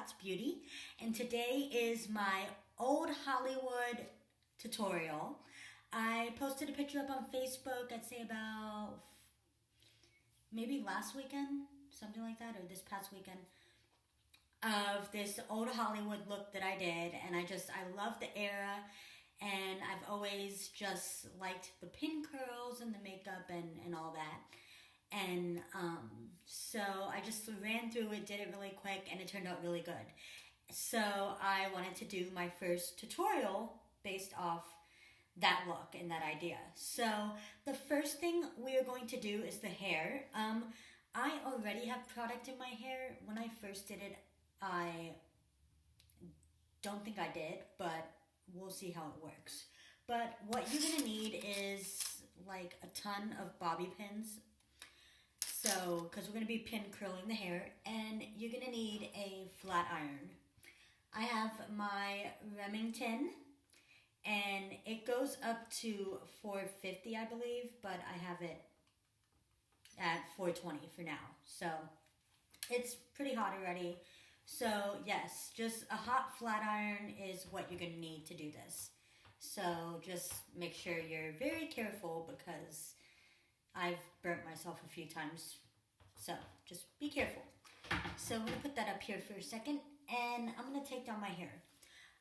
Dots Beauty, and today is my old Hollywood tutorial. I posted a picture up on Facebook, I'd say about maybe last weekend, something like that, or this past weekend, of this old Hollywood look that I did, and I love the era, and I've always just liked the pin curls and the makeup and all that. And so I just ran through it, did it really quick, and it turned out really good. So I wanted to do my first tutorial based off that look and that idea. So the first thing we are going to do is the hair. I already have product in my hair. When I first did it, I don't think I did, but we'll see how it works. But what you're gonna need is like a ton of bobby pins. So, because we're going to be pin curling the hair, and you're going to need a flat iron. I have my Remington, and it goes up to 450, I believe, but I have it at 420 for now. So, it's pretty hot already. So, yes, just a hot flat iron is what you're going to need to do this. So, just make sure you're very careful because I've burnt myself a few times, so just be careful. So I'm going to put that up here for a second, and I'm going to take down my hair.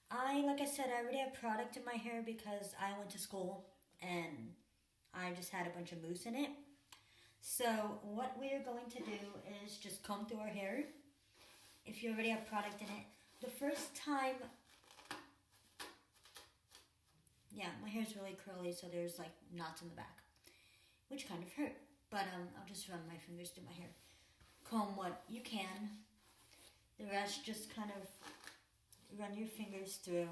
Like I said, I already have product in my hair because I went to school, and I just had a bunch of mousse in it. So what we're going to do is just comb through our hair. If you already have product in it, the first time, yeah, my hair's really curly, so there's like knots in the back, which kind of hurt, but I'll just run my fingers through my hair. Comb what you can. The rest just kind of run your fingers through.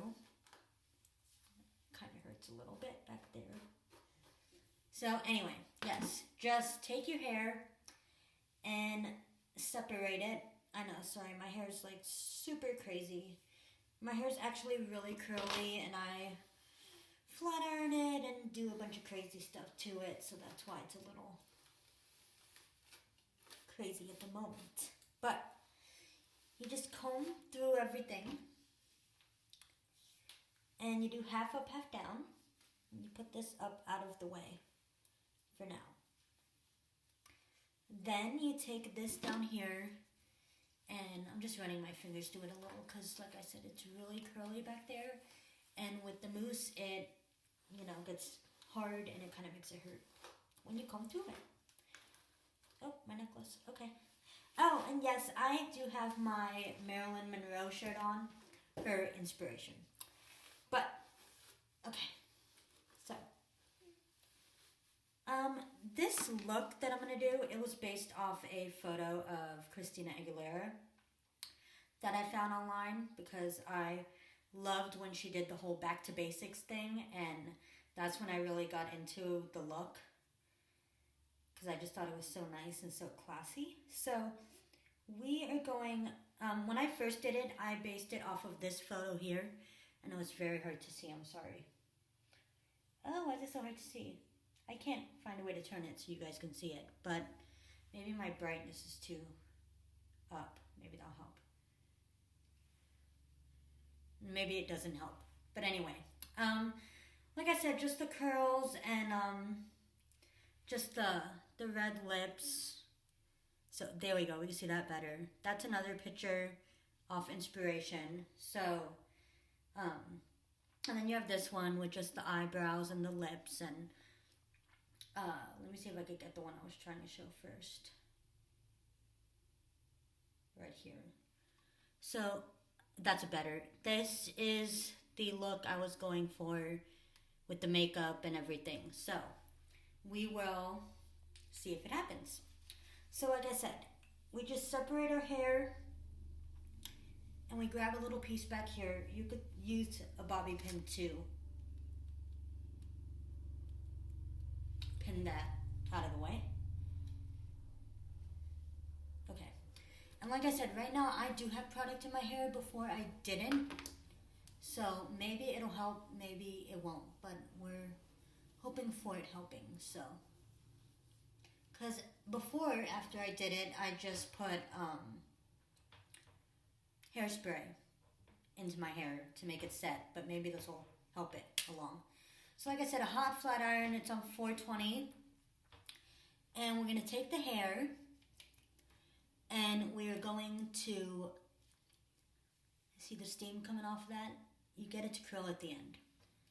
Kind of hurts a little bit back there. So anyway, yes, just take your hair and separate it. I know, sorry, my hair is like super crazy. My hair is actually really curly, and I flat iron it and do a bunch of crazy stuff to it, so that's why it's a little crazy at the moment. But you just comb through everything, and you do half up, half down, and you put this up out of the way for now. Then you take this down here, and I'm just running my fingers through it a little because, like I said, it's really curly back there, and with the mousse, it gets hard, and it kind of makes it hurt when you comb through it. Oh, my necklace. Okay. Oh, and yes, I do have my Marilyn Monroe shirt on for inspiration. But, okay. So, this look that I'm going to do, it was based off a photo of Christina Aguilera that I found online because I loved when she did the whole back to basics thing, and that's when I really got into the look because I just thought it was so nice and so classy. So we are going, when I first did it, I based it off of this photo here, and it was very hard to see, I'm sorry. Oh, why is it so hard to see? I can't find a way to turn it so you guys can see it, but maybe my brightness is too up. Maybe that'll help. Maybe it doesn't help. But anyway, like I said, just the curls and just the red lips. So there we go. We can see that better. That's another picture off inspiration. So, and then you have this one with just the eyebrows and the lips. And let me see if I could get the one I was trying to show first. Right here. So that's better. This is the look I was going for with the makeup and everything. So we will see if it happens. So like I said, we just separate our hair and we grab a little piece back here. You could use a bobby pin to pin that out of the way. Okay. And like I said, right now I do have product in my hair. Before I didn't. So maybe it'll help, maybe it won't. But we're hoping for it helping. So, because before, after I did it, I just put hairspray into my hair to make it set, but maybe this will help it along. So like I said, a hot flat iron, it's on 420. And we're going to take the hair and we're going to, see the steam coming off of that? You get it to curl at the end.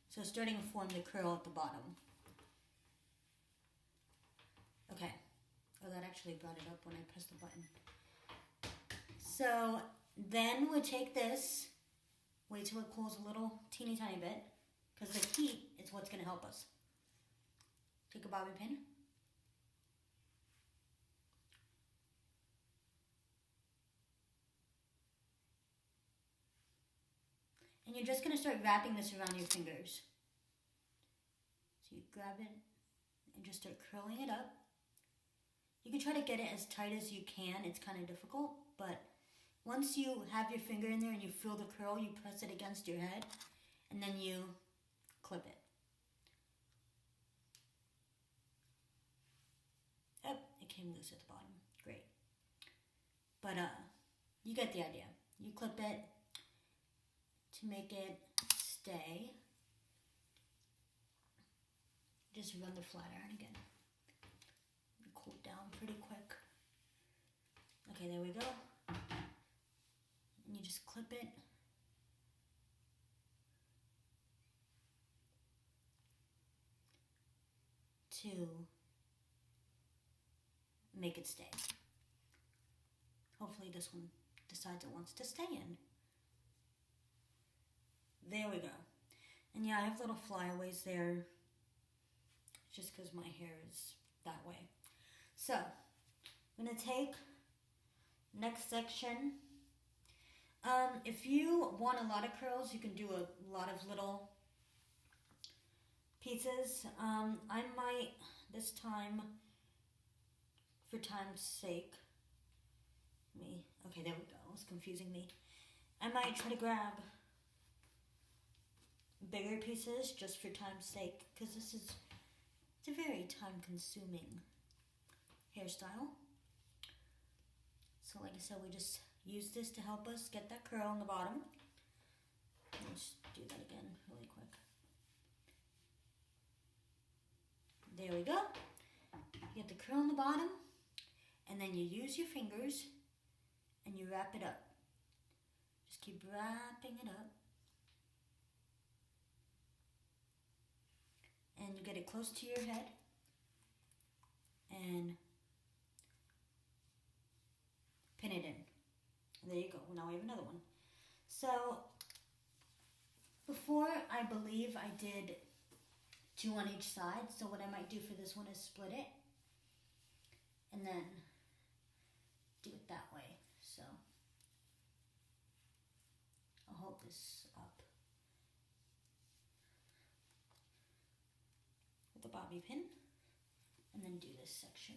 So it's starting to form the curl at the bottom. Okay. Oh, that actually brought it up when I pressed the button. So then we'll take this, wait till it cools a little teeny tiny bit, because the heat is what's going to help us. Take a bobby pin. And you're just going to start wrapping this around your fingers. So you grab it and just start curling it up. You can try to get it as tight as you can. It's kind of difficult, but once you have your finger in there and you feel the curl, you press it against your head and then you clip it. Oh, it came loose at the bottom. Great. But you get the idea. You clip it to make it stay. Just run the flat iron again. Cool down pretty quick. Okay, there we go. And you just clip it. To make it stay. Hopefully this one decides it wants to stay in. There we go. And yeah, I have little flyaways there just because my hair is that way. So, I'm going to take next section. If you want a lot of curls, you can do a lot of little pieces. I might, this time, for time's sake, okay, there we go, it's confusing me. I might try to grab bigger pieces just for time's sake, because it's a very time-consuming hairstyle. So like I said, we just use this to help us get that curl on the bottom. Let's do that again really quick. There we go. You get the curl on the bottom, and then you use your fingers and you wrap it up. Just keep wrapping it up. And you get it close to your head. And pin it in. And there you go. Now we have another one. So, before, I believe I did 2 on each side. So what I might do for this one is split it. And then do it that way. So, I'll hold this up with a bobby pin. And then do this section.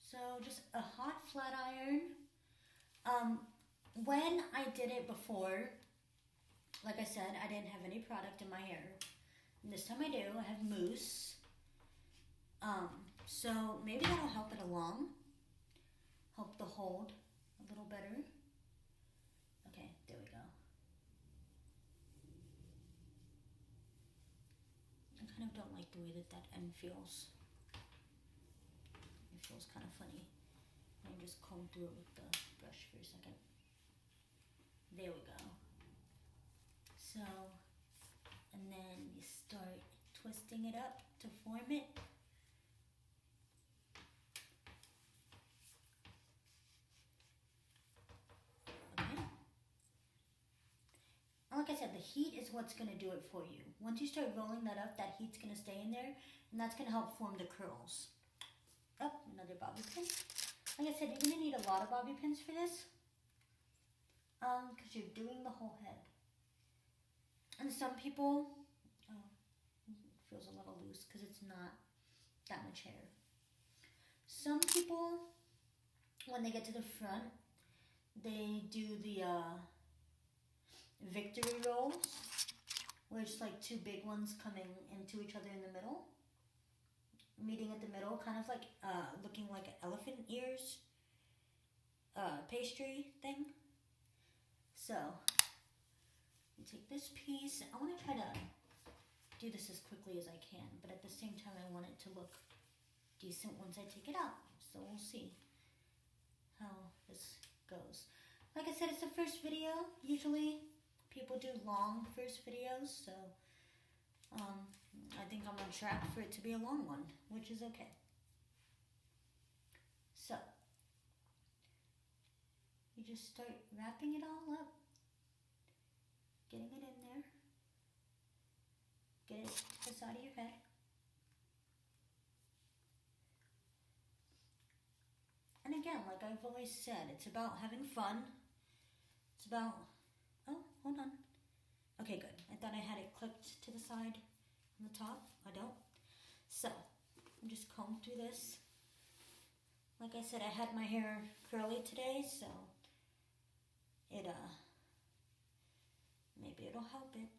So just a hot flat iron. When I did it before, like I said, I didn't have any product in my hair. And this time I do. I have mousse. So maybe that'll help it along. Help the hold a little better. Okay, there we go. I kind of don't like the way that end feels. It feels kind of funny. Let me just comb through it with the brush for a second. There we go. So, and then you start twisting it up to form it. Okay. And like I said, the heat is what's going to do it for you. Once you start rolling that up, that heat's going to stay in there, and that's going to help form the curls. Oh, another bobby pin. Like I said, you're going to need a lot of bobby pins for this, because you're doing the whole head. And some people, oh, it feels a little loose because it's not that much hair. Some people, when they get to the front, they do the victory rolls, where it's like 2 big ones coming into each other in the middle, meeting at the middle, kind of like looking like elephant ears. pastry thing. So, you take this piece. I want to try to do this as quickly as I can, but at the same time I want it to look decent once I take it out. So we'll see how this goes. Like I said, it's the first video. Usually people do long first videos, so I think I'm on track for it to be a long one, which is okay. So, you just start wrapping it all up, getting it in there, get it to the side of your head. And again, like I've always said, it's about having fun. It's about, oh, hold on. Okay, good. I thought I had it clipped to the side on the top. I don't. So, I'm just comb through this. Like I said, I had my hair curly today, so it, maybe it'll help it.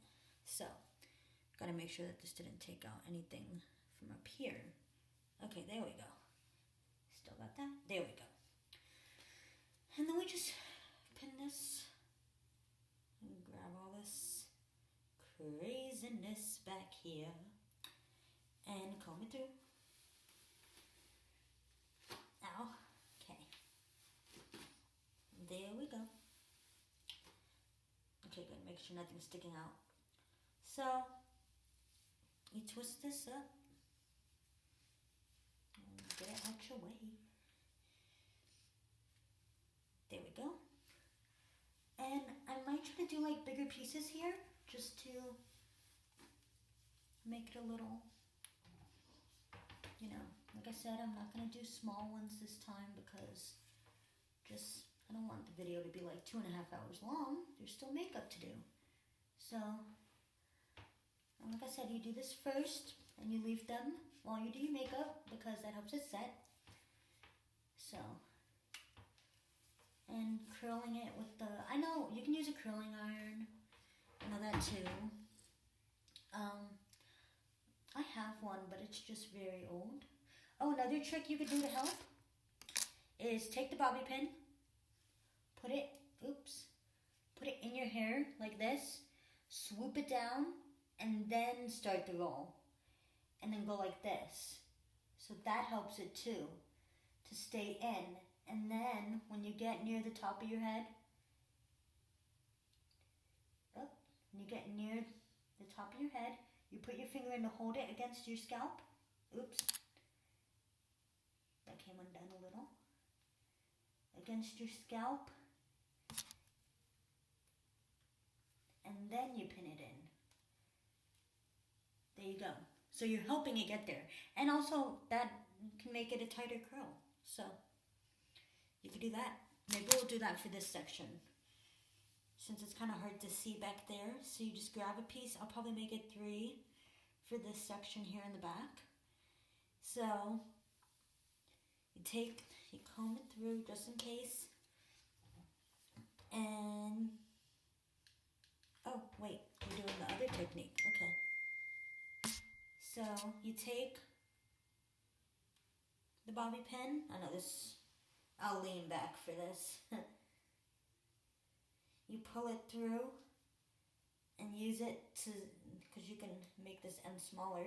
So, gotta make sure that this didn't take out anything from up here. Okay, there we go. Still got that? There we go. And then we just pin this and grab all this craziness back here and comb it through. Ow. Okay. There we go. Okay, good. Make sure nothing's sticking out. So, you twist this up and get it out your way. There we go. And I might try to do like bigger pieces here just to make it a little, you know, like I said, I'm not going to do small ones this time because just, I don't want the video to be like 2.5 hours long. There's still makeup to do. So, like I said, you do this first and you leave them while you do your makeup because that helps it set. So, and curling it with the, I know you can use a curling iron, I know that too. I have one, but it's just very old. Oh, another trick you could do to help is take the bobby pin, put it in your hair like this, swoop it down, and then start the roll. And then go like this. So that helps it too, to stay in. And then, when you get near the top of your head, when you get near the top of your head, you put your finger in to hold it against your scalp. Oops. That came undone a little. Against your scalp. And then you pin it in. There you go. So you're helping it get there. And also, that can make it a tighter curl. So, you could do that. Maybe we'll do that for this section, since it's kind of hard to see back there. So you just grab a piece. I'll probably make it 3 for this section here in the back. So you comb it through just in case. And, oh wait, we're doing the other technique. Okay. So you take the bobby pin. I know this, I'll lean back for this. You pull it through and use it to, because you can make this end smaller.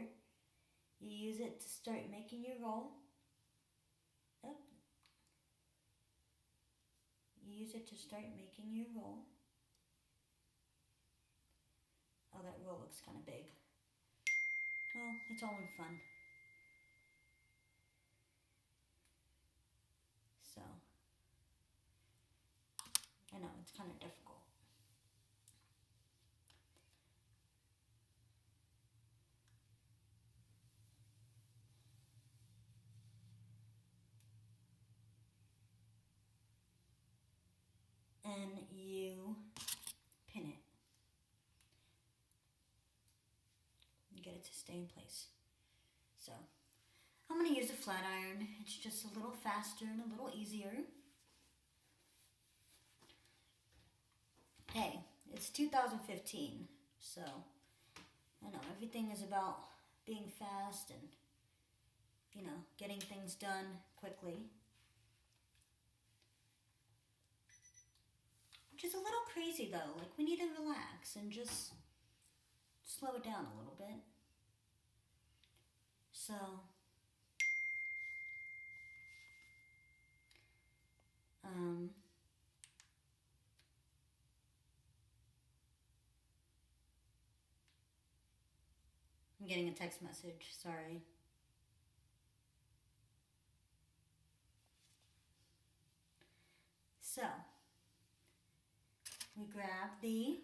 You use it to start making your roll. Up. You use it to start making your roll. Oh, that roll looks kind of big. Well, it's all in fun. So, I know, it's kind of difficult. And you pin it. You get it to stay in place. So, I'm going to use a flat iron. It's just a little faster and a little easier. Hey, it's 2015, so I know everything is about being fast and, you know, getting things done quickly. which is a little crazy though. Like, we need to relax and just slow it down a little bit. So, I'm getting a text message, sorry. So, we grab the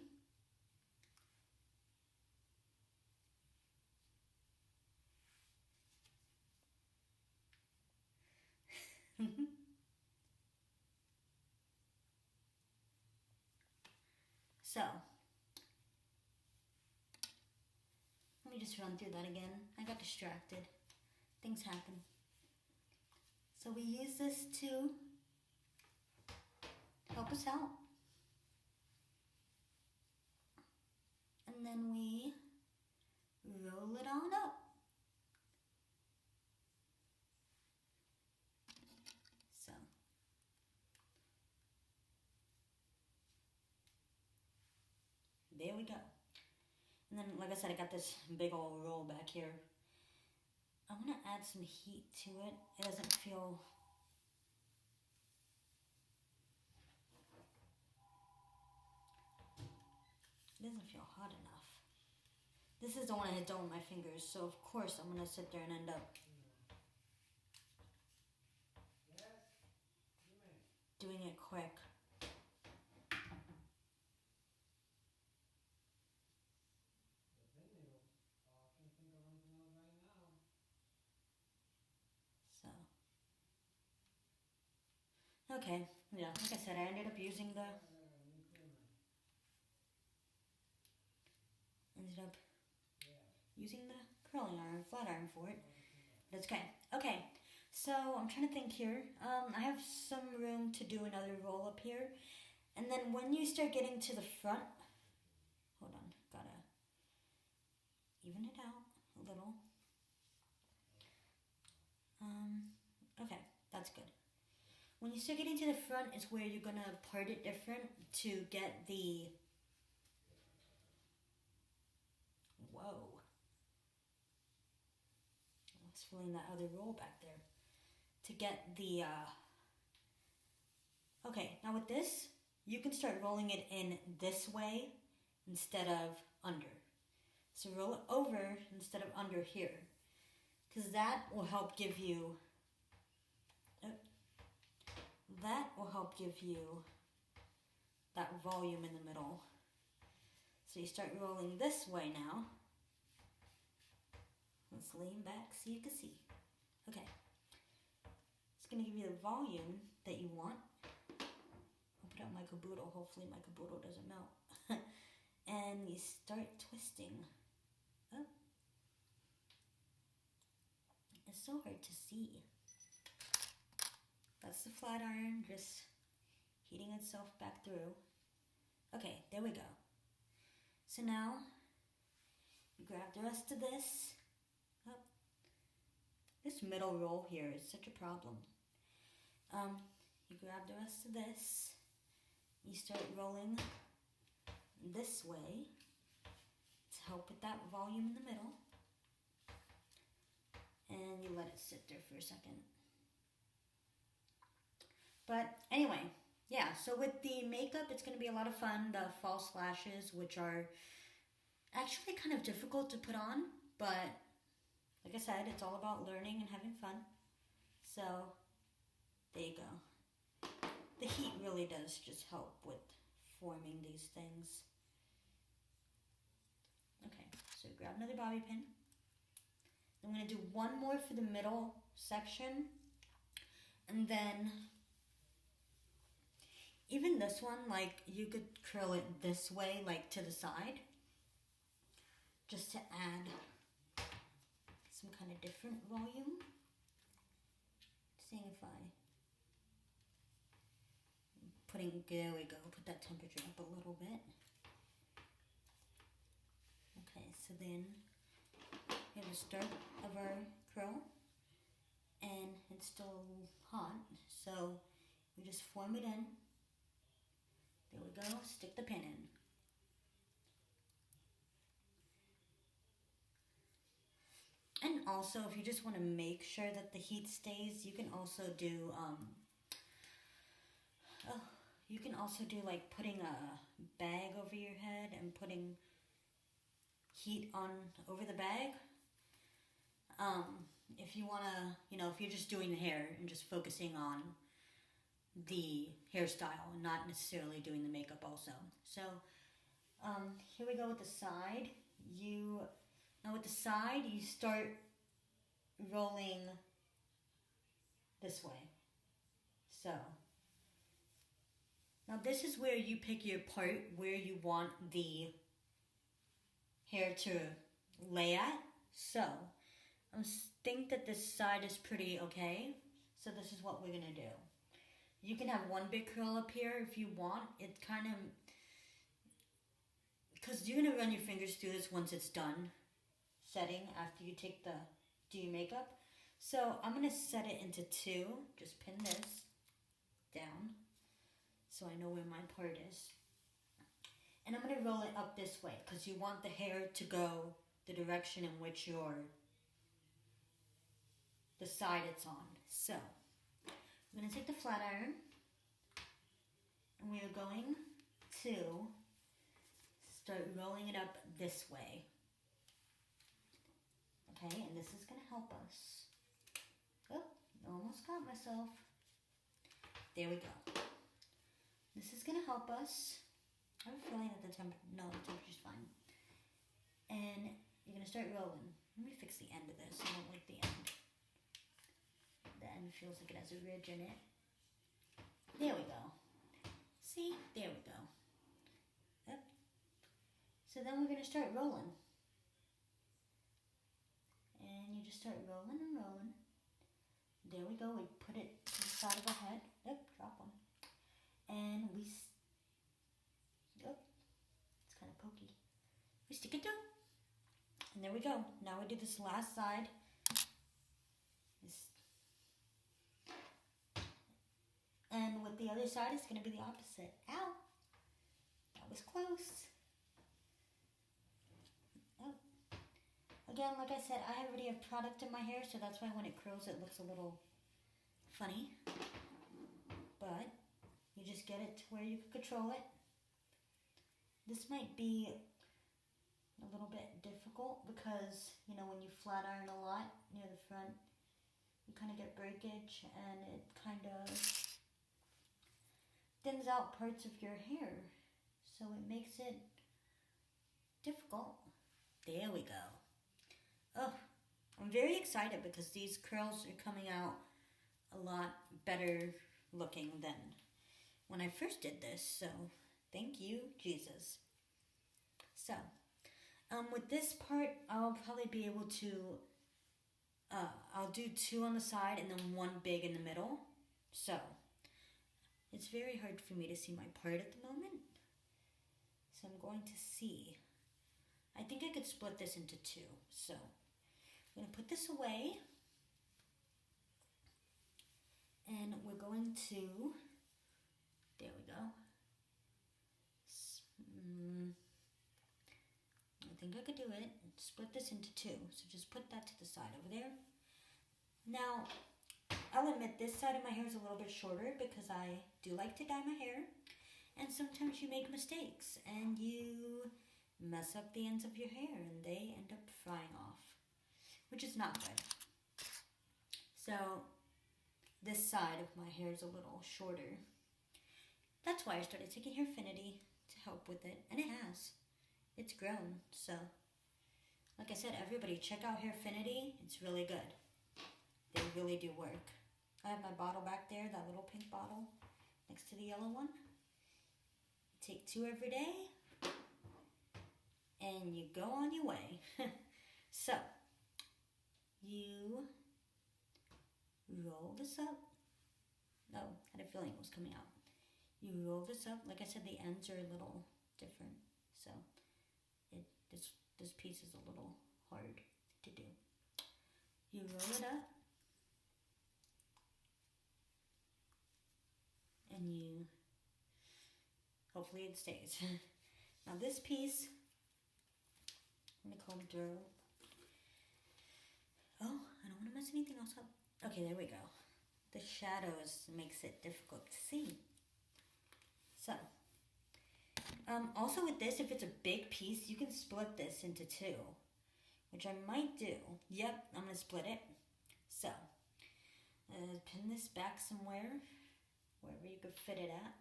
so, let me just run through that again. I got distracted. Things happen. So we use this to help us out. And then we roll it on up. So, there we go. And then, like I said, I got this big old roll back here. I want to add some heat to it. It doesn't feel... It doesn't feel hot enough. This is the one I had done with my fingers, so of course I'm going to sit there and end up doing it quick. So, okay, yeah, like I said, I ended up using the curling iron, flat iron for it. But it's okay. Okay, so I'm trying to think here. I have some room to do another roll up here. And then when you start getting to the front, hold on, gotta even it out a little. Okay, that's good. When you start getting to the front is where you're gonna part it different to get the, whoa. I was feeling that other roll back there. To get the, okay, now with this, you can start rolling it in this way instead of under. So roll it over instead of under here. Because that will help give you, that volume in the middle. So you start rolling this way now. Let's lean back so you can see. Okay. It's going to give you the volume that you want. I'll put out my caboodle. Hopefully my caboodle doesn't melt. And you start twisting. Oh. It's so hard to see. That's the flat iron just heating itself back through. Okay, there we go. So now, you grab the rest of this. Oh, this middle roll here is such a problem. You grab the rest of this. You start rolling this way to help with that volume in the middle. And you let it sit there for a second. But anyway, yeah, so with the makeup, it's going to be a lot of fun. The false lashes, which are actually kind of difficult to put on, but like I said, it's all about learning and having fun. So, there you go. The heat really does just help with forming these things. Okay, so grab another bobby pin. I'm going to do one more for the middle section, and then even this one, like, you could curl it this way, like to the side, just to add some kind of different volume. Seeing if there we go, put that temperature up a little bit. Okay, so then we have the start of our curl, and it's still hot, so we just form it in There we go. Stick the pin in. And also, if you just want to make sure that the heat stays, you can also do, you can also do like putting a bag over your head and putting heat on over the bag. If you want to, if you're just doing the hair and just focusing on the hairstyle and not necessarily doing the makeup also. So, here we go with the side. Now with the side, you start rolling this way. So, now this is where you pick your part, where you want the hair to lay at. So, I think that this side is pretty okay. So this is what we're going to do. You can have one big curl up here if you want. It kind of, because you're going to run your fingers through this once it's done setting after you do your makeup. So I'm going to set it into 2. Just pin this down so I know where my part is. And I'm going to roll it up this way because you want the hair to go the direction in which the side it's on. So I'm going to take the flat iron and we are going to start rolling it up this way. Okay, and this is going to help us. Oh, almost got myself. There we go. This is going to help us. I have a feeling that the temperature's fine. And you're going to start rolling. Let me fix the end of this. I don't like the end. The end feels like it has a ridge in it. There we go. See? There we go. Yep. So then we're going to start rolling. And you just start rolling and rolling. There we go. We put it to the side of our head. Yep, drop one. And it's kind of pokey. We stick it down. And there we go. Now we do this last side. And with the other side, it's going to be the opposite. Ow! That was close. Oh. Again, like I said, I already have product in my hair, so that's why when it curls, it looks a little funny. But you just get it to where you can control it. This might be a little bit difficult because, when you flat iron a lot near the front, you kind of get breakage and it kind of thins out parts of your hair. So it makes it difficult. There we go. Oh, I'm very excited because these curls are coming out a lot better looking than when I first did this. So thank you, Jesus. So, with this part, I'll probably be able to, I'll do 2 on the side and then 1 big in the middle. So, it's very hard for me to see my part at the moment. So I'm going to see. I think I could split this into 2. So, I'm going to put this away. And we're going to, there we go. I think I could do it. Split this into 2. So just put that to the side over there. Now, I'll admit this side of my hair is a little bit shorter because I do like to dye my hair. And sometimes you make mistakes and you mess up the ends of your hair and they end up frying off, which is not good. So this side of my hair is a little shorter. That's why I started taking Hairfinity to help with it, and it has. It's grown, so like I said, everybody check out Hairfinity. It's really good. They really do work. I have my bottle back there, that little pink bottle next to the yellow one. Take 2 every day, and you go on your way. So, you roll this up. No, I had a feeling it was coming out. You roll this up. Like I said, the ends are a little different, so this piece is a little hard to do. You roll it up, and you hopefully it stays. Now this piece, I'm gonna comb through. Oh, I don't want to mess anything else up. Okay, there we go. The shadows makes it difficult to see. So, also with this, if it's a big piece, you can split this into two, which I might do. Yep, I'm gonna split it. So, pin this back somewhere, wherever you could fit it at.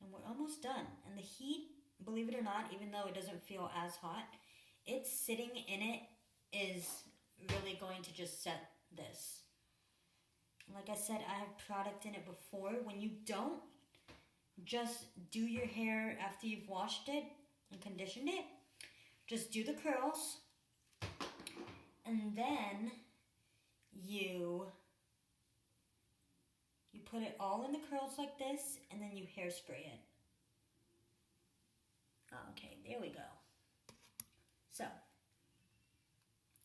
And we're almost done. And the heat, believe it or not, even though it doesn't feel as hot, it's sitting in it is really going to just set this. Like I said, I have product in it before. When you don't just do your hair after you've washed it and conditioned it, just do the curls, and then you put it all in the curls like this, and then you hairspray it. Okay, there we go. So,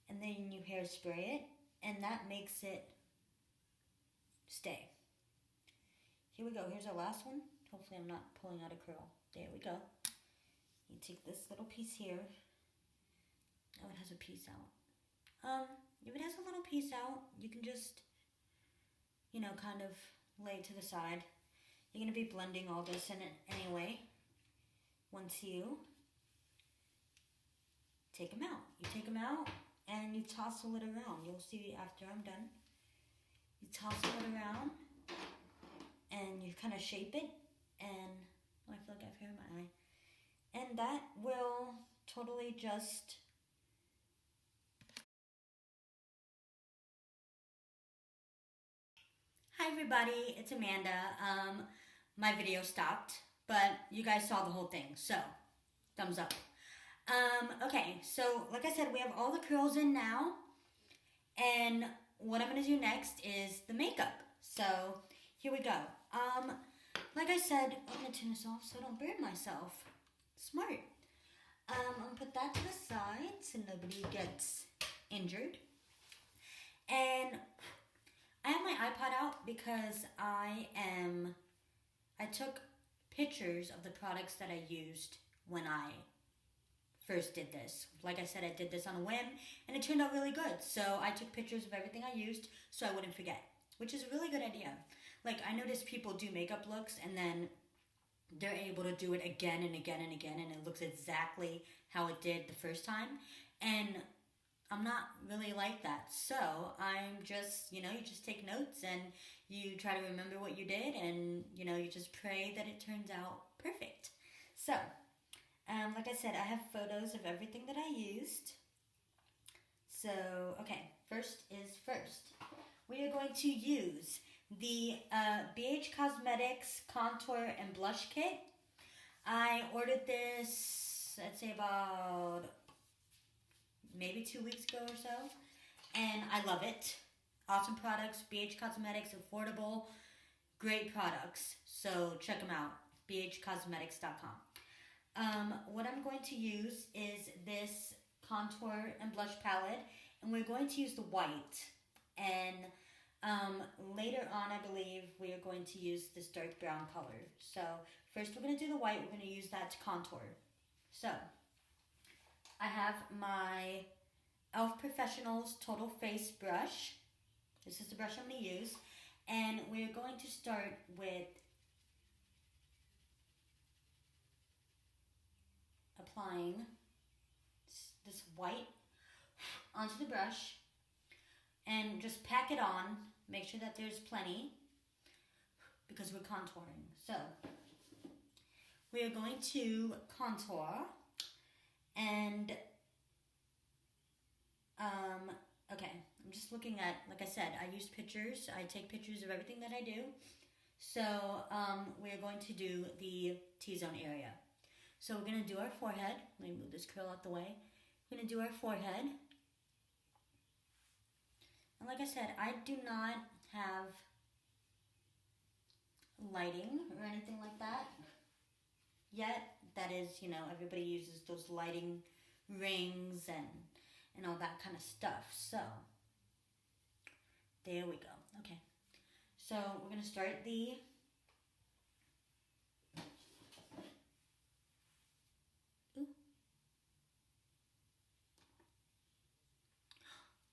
and then you hairspray it, and that makes it stay. Here we go. Here's our last one. Hopefully I'm not pulling out a curl. There we go. You take this little piece here. Oh, it has a piece out. If it has a little piece out, you can just, kind of lay it to the side. You're going to be blending all this in it anyway. Once you take them out. You take them out and you tousle it around. You'll see after I'm done. You tousle it around and you kind of shape it, and I feel like I have hair in my eye. And that will totally just Hi everybody, it's Amanda. My video stopped, but you guys saw the whole thing, so thumbs up. Okay, so like I said, we have all the curls in now, and what I'm gonna do next is the makeup. So here we go. Like I said, I'm gonna turn this off so I don't burn myself. Smart. I'm gonna put that to the side so nobody gets injured. And I have my iPod out because I took pictures of the products that I used when I first did this. Like I said, I did this on a whim, and it turned out really good. So I took pictures of everything I used so I wouldn't forget, which is a really good idea. Like, I notice people do makeup looks, and then they're able to do it again and again and again, and it looks exactly how it did the first time. And I'm not really like that. So I'm just, you just take notes and you try to remember what you did, and, you just pray that it turns out perfect. So, like I said, I have photos of everything that I used. So, okay, first is first. We are going to use the BH Cosmetics Contour and Blush Kit. I ordered this, I'd say about maybe 2 weeks ago or so, and I love it. Awesome products, BH Cosmetics, affordable, great products. So check them out, bhcosmetics.com. What I'm going to use is this contour and blush palette, and we're going to use the white. And later on, I believe we are going to use this dark brown color. So first we're going to do the white. We're going to use that to contour. So I have my e.l.f. Professionals Total Face Brush. This is the brush I'm going to use. And we're going to start with applying this white onto the brush. And just pack it on. Make sure that there's plenty, because we're contouring. So we are going to contour. And, okay, I'm just looking at, like I said, I use pictures. I take pictures of everything that I do. So, we're going to do the T-zone area. So we're going to do our forehead. Let me move this curl out the way. We're going to do our forehead. And like I said, I do not have lighting or anything like that yet. That is, everybody uses those lighting rings and all that kind of stuff. So, there we go. Okay. So we're going to start the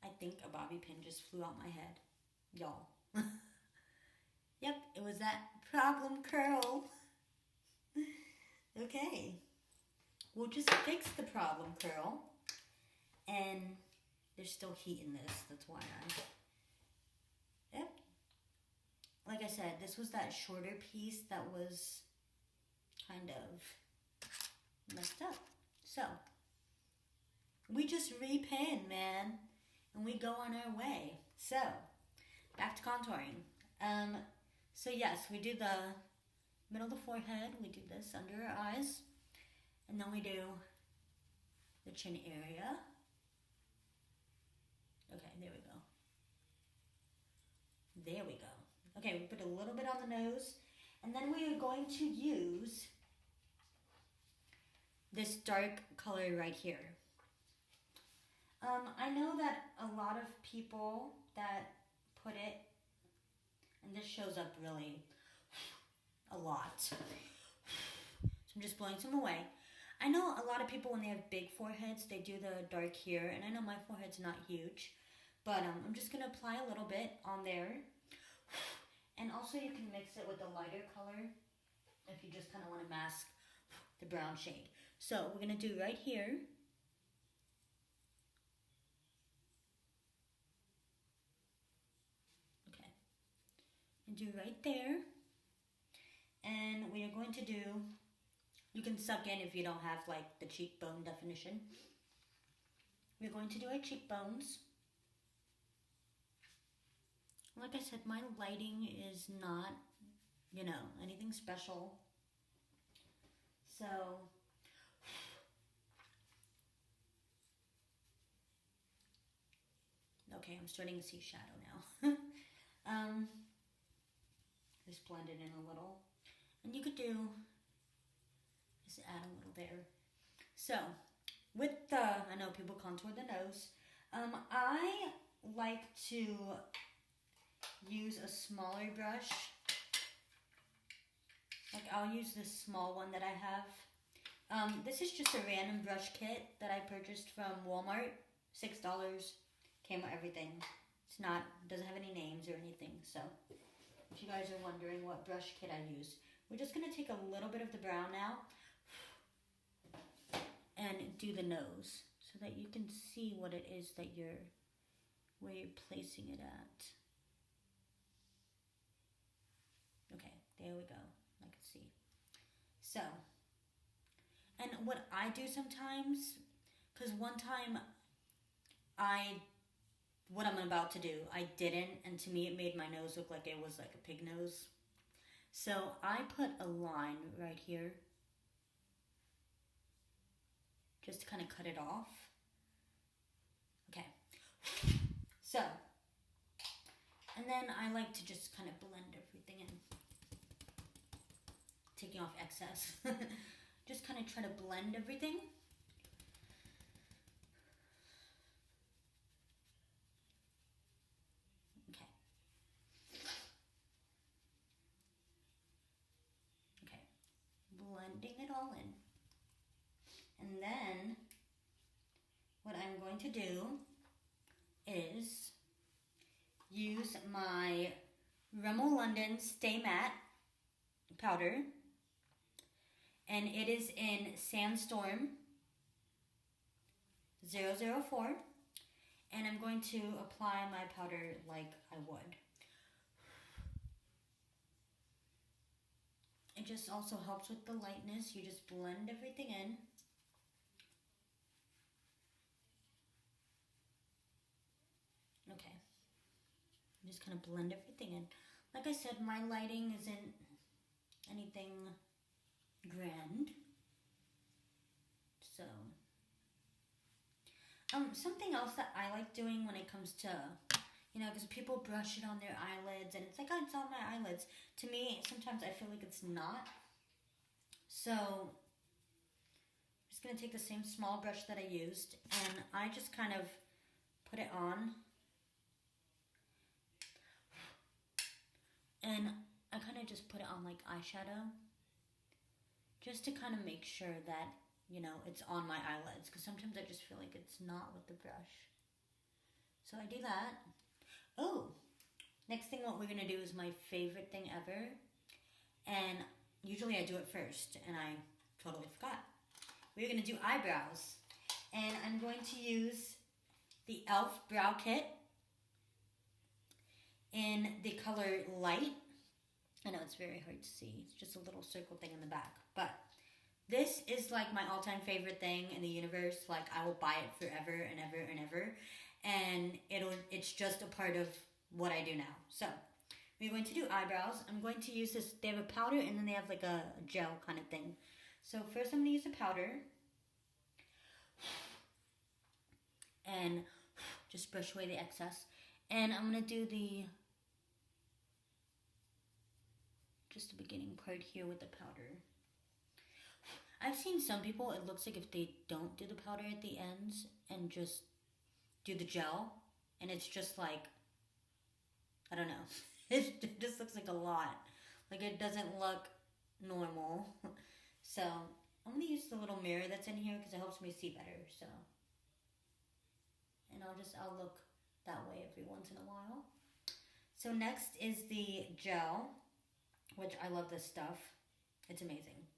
I think a bobby pin just flew out my head. Y'all. Yep, it was that problem curl. Okay. We'll just fix the problem curl. And there's still heat in this. That's why Yep. Like I said, this was that shorter piece that was kind of messed up. So, we just repin, man. And we go on our way. So, back to contouring. So yes, we do the middle of the forehead. We do this under our eyes. And then we do the chin area. Okay, there we go. There we go. Okay, we put a little bit on the nose. And then we are going to use this dark color right here. I know that a lot of people that put it, and this shows up really a lot. So I'm just blowing some away. I know a lot of people when they have big foreheads, they do the dark here, and I know my forehead's not huge, but I'm just going to apply a little bit on there. And also you can mix it with a lighter color if you just kind of want to mask the brown shade. So we're going to do right here. And do right there. And we are going to do, you can suck in if you don't have like the cheekbone definition. We're going to do our cheekbones. Like I said, my lighting is not, anything special. So, okay, I'm starting to see shadow now. Just blend it in a little. And you could just add a little there. So, with I know people contour the nose. I like to use a smaller brush. Like I'll use this small one that I have. This is just a random brush kit that I purchased from Walmart. $6. Came with everything. Doesn't have any names or anything, so if you guys are wondering what brush kit I use, we're just going to take a little bit of the brown now and do the nose so that you can see what it is that where you're placing it at. Okay, there we go. I can see. So, and what I do sometimes, because one time what I'm about to do, I didn't, and to me it made my nose look like it was like a pig nose. So I put a line right here, just to kind of cut it off. Okay, so, and then I like to just kind of blend everything in, taking off excess. Just kind of try to blend everything. Blending it all in. And then what I'm going to do is use my Rimmel London Stay Matte powder, and it is in Sandstorm 004, and I'm going to apply my powder like I would. It just also helps with the lightness. You just blend everything in. Okay. Just kind of blend everything in. Like I said, my lighting isn't anything grand. So, something else that I like doing when it comes to, because people brush it on their eyelids and it's like, oh, it's on my eyelids. To me, sometimes I feel like it's not. So, I'm just going to take the same small brush that I used and I just kind of put it on And I kind of just put it on like eyeshadow, just to kind of make sure that, you know, it's on my eyelids, because sometimes I just feel like it's not with the brush. So I do that. Oh, next thing what we're going to do is my favorite thing ever. And usually I do it first, and I totally forgot. We're going to do eyebrows. And I'm going to use the e.l.f. Brow Kit in the color Light. I know it's very hard to see. It's just a little circle thing in the back. But this is like my all-time favorite thing in the universe. Like, I will buy it forever and ever and ever. And it's just a part of what I do now. So, we're going to do eyebrows. I'm going to use this. They have a powder and then they have like a gel kind of thing. So, first I'm going to use the powder. And just brush away the excess. And I'm going to do just the beginning part here with the powder. I've seen some people, it looks like if they don't do the powder at the ends and just do the gel, and it's just like, I don't know, it just looks like a lot. Like, it doesn't look normal. So, I'm going to use the little mirror that's in here because it helps me see better, so. And I'll look that way every once in a while. So next is the gel, which I love this stuff. It's amazing.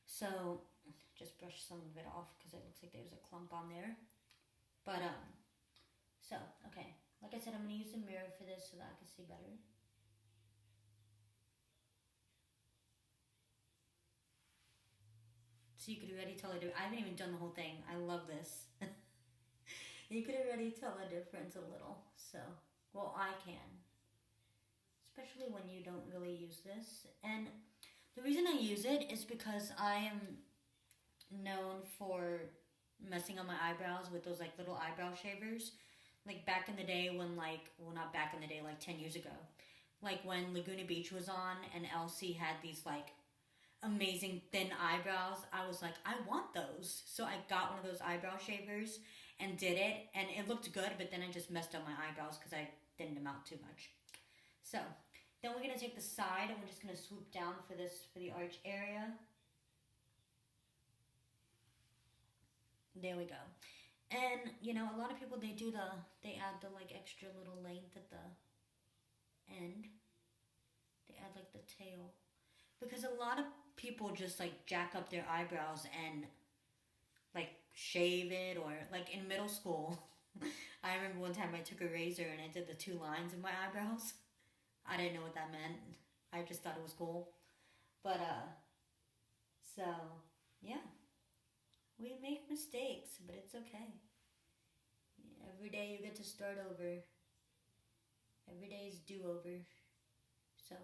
So just brush some of it off because it looks like there's a clump on there. But so okay, like I said, I'm gonna use the mirror for this so that I can see better. So you could already tell I haven't even done the whole thing. I love this. You could already tell the difference a little. So, well, I can. Especially when you don't really use this. And the reason I use it is because I am known for messing up my eyebrows with those like little eyebrow shavers. Like back in the day when not back in the day, like 10 years ago. Like when Laguna Beach was on and Elsie had these like amazing thin eyebrows. I was like, I want those. So I got one of those eyebrow shavers and did it. And it looked good, but then I just messed up my eyebrows because I thinned them out too much. So, then we're going to take the side and we're just going to swoop down for the arch area. There we go. And, you know, a lot of people, they add the like extra little length at the end. They add like the tail. Because a lot of people just like jack up their eyebrows and like shave it, or like in middle school. I remember one time I took a razor and I did the 2 lines in my eyebrows. I didn't know what that meant. I just thought it was cool. But, so, yeah. We make mistakes, but it's okay. Every day you get to start over. Every day is do-over. So.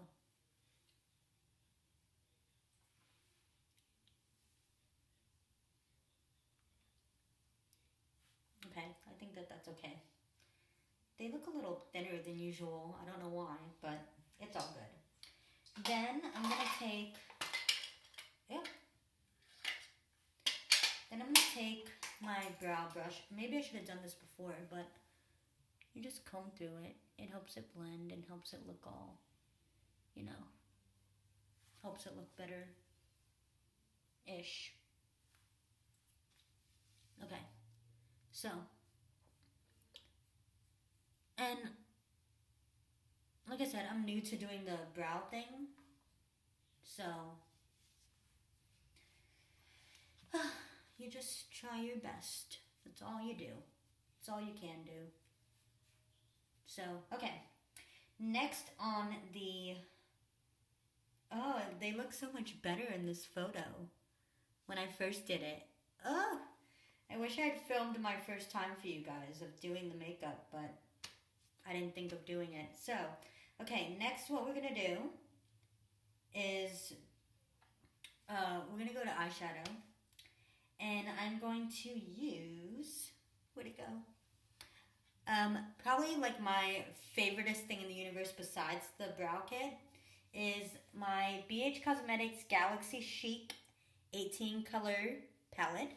Okay, I think that's okay. They look a little thinner than usual. I don't know why, but it's all good. Then I'm going to take, Then I'm going to take my brow brush. Maybe I should have done this before, but you just comb through it. It helps it blend and helps it look all, you know, helps it look better-ish. Okay, so, and like I said, I'm new to doing the brow thing, so you just try your best. That's all you do. That's all you can do. So, okay. Next on they look so much better in this photo when I first did it. Oh, I wish I had filmed my first time for you guys of doing the makeup, but I didn't think of doing it. So, okay, next what we're going to do is we're going to go to eyeshadow. And I'm going to use, where'd it go? Probably like my favoriteest thing in the universe besides the brow kit is my BH Cosmetics Galaxy Chic 18 color palette.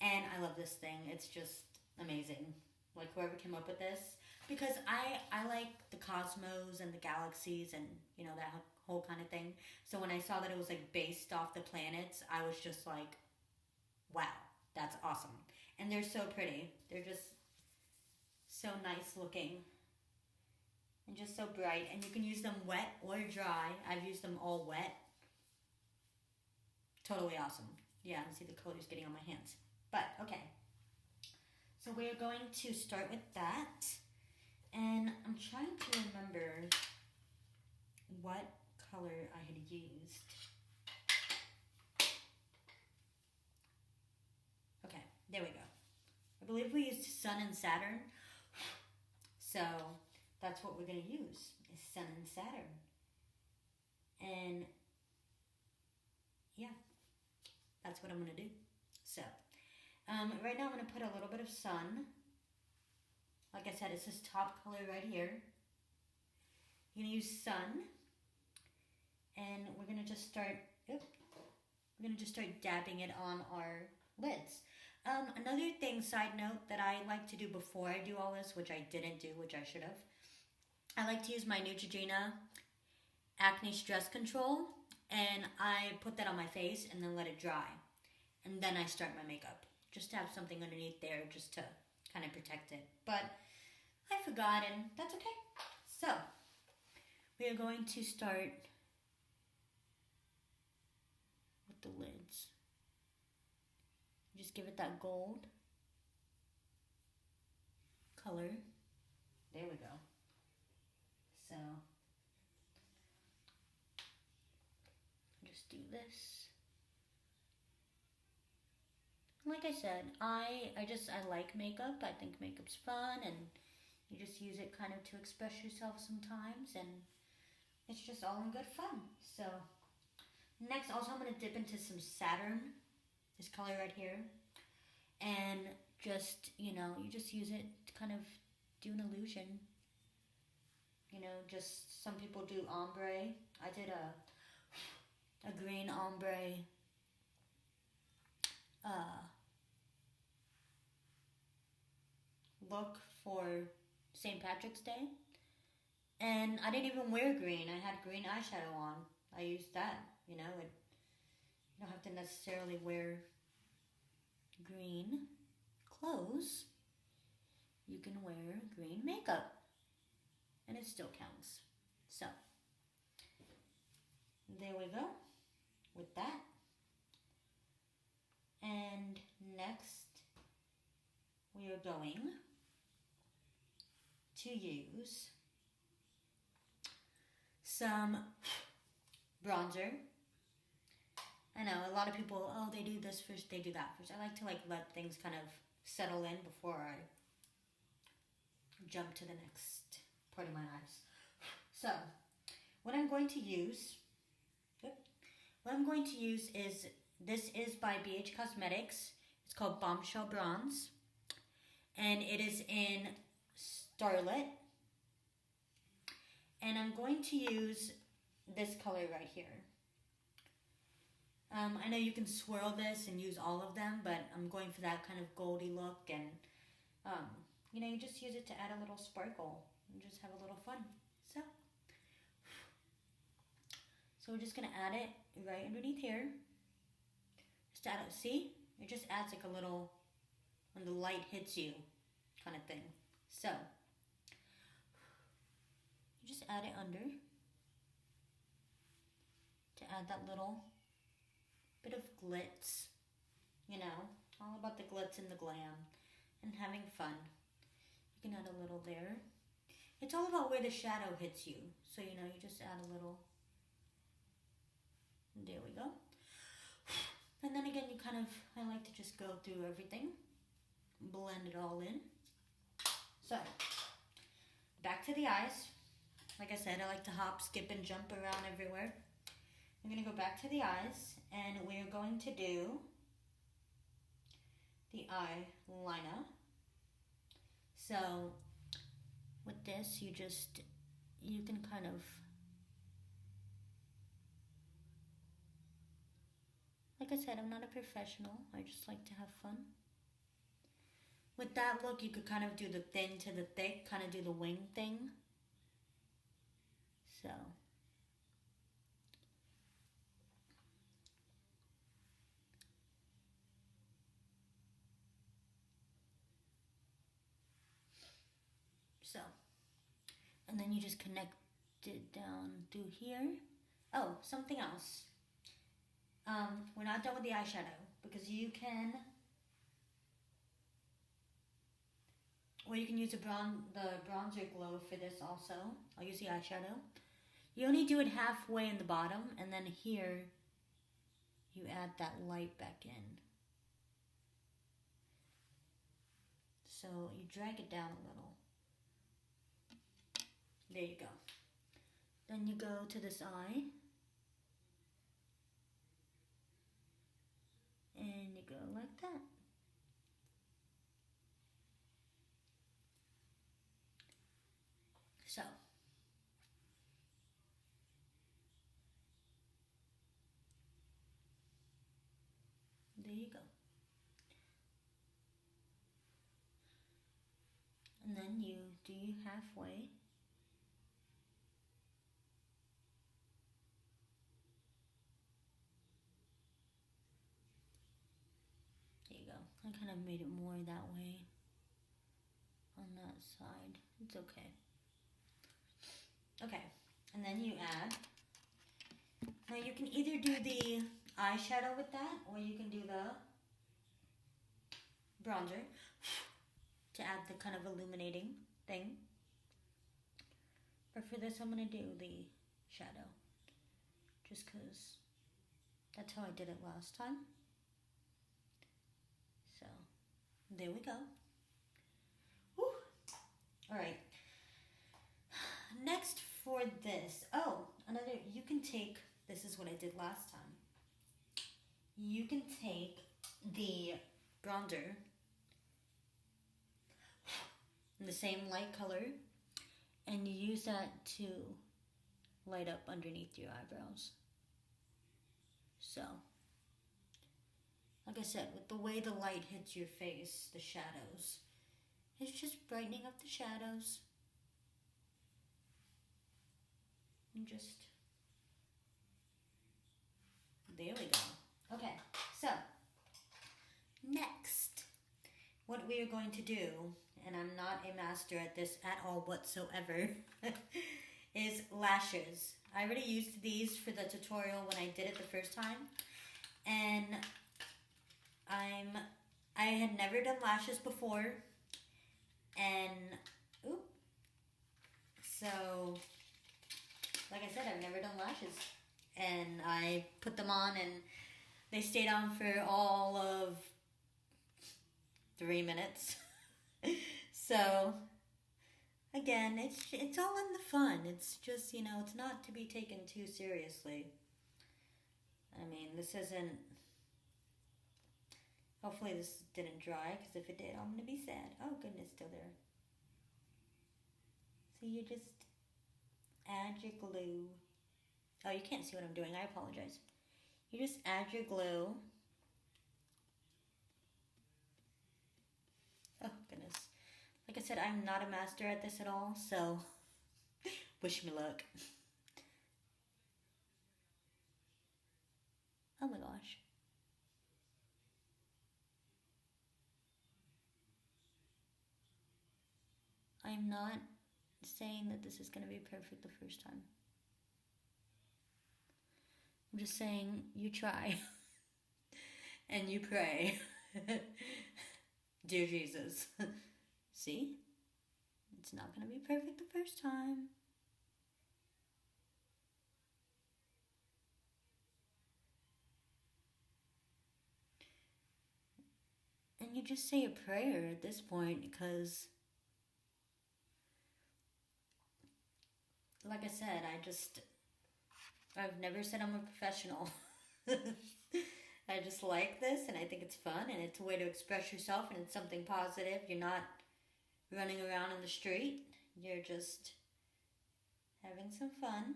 And I love this thing. It's just amazing. Like whoever came up with this. because I like the cosmos and the galaxies and you know that whole kind of thing. So when I saw that it was like based off the planets, I was just like, wow, that's awesome. And they're so pretty. They're just so nice looking and just so bright. And you can use them wet or dry. I've used them all wet. Totally awesome. Yeah, and see the colors getting on my hands. But okay. So we're going to start with that. And I'm trying to remember what color I had used. Okay, there we go. I believe we used Sun and Saturn. So that's what we're going to use, is Sun and Saturn. And yeah, that's what I'm going to do. So right now I'm going to put a little bit of Sun. Like I said, it's this top color right here. You're going to use Sun. And we're going to just start, dabbing it on our lids. Another thing, side note, that I like to do before I do all this, which I didn't do, which I should have. I like to use my Neutrogena Acne Stress Control, and I put that on my face and then let it dry. And then I start my makeup, just to have something underneath there just to kind of protect it. But I forgot, and that's okay. So, we are going to start with the lids. Just give it that gold color. There we go. So, just do this. Like I said, I like makeup. I think makeup's fun, and you just use it kind of to express yourself sometimes, and it's just all in good fun. So, next, also I'm going to dip into some Saturn, this color right here, and just, you just use it to kind of do an illusion. Just some people do ombre. I did a green ombre look for St. Patrick's Day, and I didn't even wear green. I had green eyeshadow on. I used that. You don't have to necessarily wear green clothes. You can wear green makeup, and it still counts. So, there we go with that. And next, we are going to use some bronzer. I know a lot of people, they do this first, they do that first. I like to let things kind of settle in before I jump to the next part of my eyes. So, what I'm going to use is, this is by BH Cosmetics. It's called Bombshell Bronze. And it is in Starlit. And I'm going to use this color right here. I know you can swirl this and use all of them, but I'm going for that kind of goldy look, and you just use it to add a little sparkle and just have a little fun. So we're just gonna add it right underneath here. Just add it. See, it just adds like a little when the light hits you, kind of thing. So you just add it under to add that little bit of glitz, all about the glitz and the glam and having fun. You can add a little there. It's all about where the shadow hits you. So, you just add a little. There we go. And then again, I like to just go through everything, blend it all in. So, back to the eyes. Like I said, I like to hop, skip, and jump around everywhere. I'm going to go back to the eyes, and we're going to do the eyeliner. So, with this, you can kind of, like I said, I'm not a professional. I just like to have fun. With that look, you could kind of do the thin to the thick, kind of do the wing thing. So. So. And then you just connect it down through here. Oh, something else. We're not done with the eyeshadow because you can, or you can use the bronzer glow for this also. I'll use the eyeshadow. You only do it halfway in the bottom, and then here you add that light back in. So you drag it down a little. There you go. Then you go to this eye. And you go like that. So. There you go. And then you do halfway. There you go. I kind of made it more that way on that side. It's okay. Okay, and then you add. Now you can either do the eyeshadow with that, or you can do the bronzer to add the kind of illuminating thing. But for this, I'm going to do the shadow. Just because that's how I did it last time. So, there we go. Woo. All right. Next for this. Oh, you can take, this is what I did last time. You can take the bronzer in the same light color and you use that to light up underneath your eyebrows. So, like I said, with the way the light hits your face, the shadows, it's just brightening up the shadows. And just, there we go. Okay, so, next, what we are going to do, and I'm not a master at this at all whatsoever, is lashes. I already used these for the tutorial when I did it the first time, and I had never done lashes before, and so like I said, I've never done lashes, and I put them on, and they stayed on for all of 3 minutes. So again, it's all in the fun. It's just, it's not to be taken too seriously. I mean, this isn't, hopefully this didn't dry, because if it did, I'm going to be sad. Oh goodness, still there. So you just add your glue. Oh, you can't see what I'm doing. I apologize. You just add your glue. Oh, goodness. Like I said, I'm not a master at this at all, so wish me luck. Oh my gosh. I'm not saying that this is going to be perfect the first time. I'm just saying you try and you pray. Dear Jesus. See? It's not going to be perfect the first time. And you just say a prayer at this point, because like I said, I've never said I'm a professional. I just like this, and I think it's fun, and it's a way to express yourself, and it's something positive. You're not running around in the street. You're just having some fun.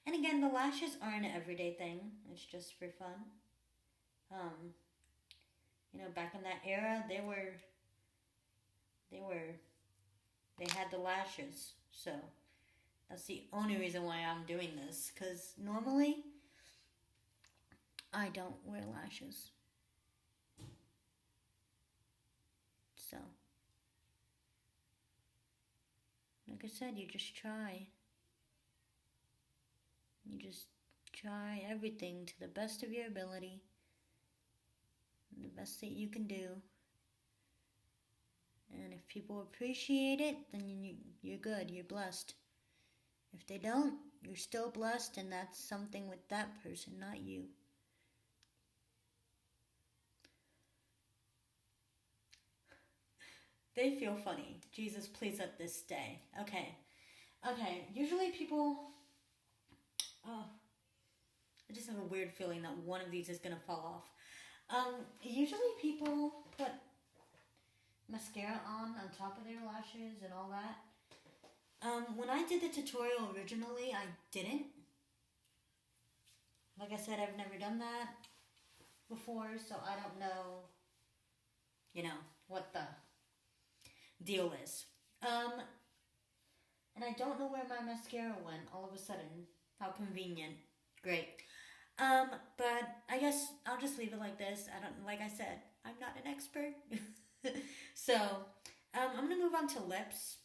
And again, the lashes aren't an everyday thing. It's just for fun. back in that era, they had the lashes. So that's the only reason why I'm doing this. Because normally, I don't wear lashes. So, like I said, you just try. You just try everything to the best of your ability. The best that you can do. And if people appreciate it, then you're good. You're blessed. If they don't, you're still blessed, and that's something with that person, not you. They feel funny. Jesus, please let this stay. Okay. Usually people... Oh, I just have a weird feeling that one of these is going to fall off. Usually people put mascara on top of their lashes and all that. When I did the tutorial originally, I didn't. Like I said, I've never done that before, so I don't know, what the deal is. And I don't know where my mascara went all of a sudden. How convenient. Great. But I guess I'll just leave it like this. Like I said, I'm not an expert. So, I'm going to move on to lips.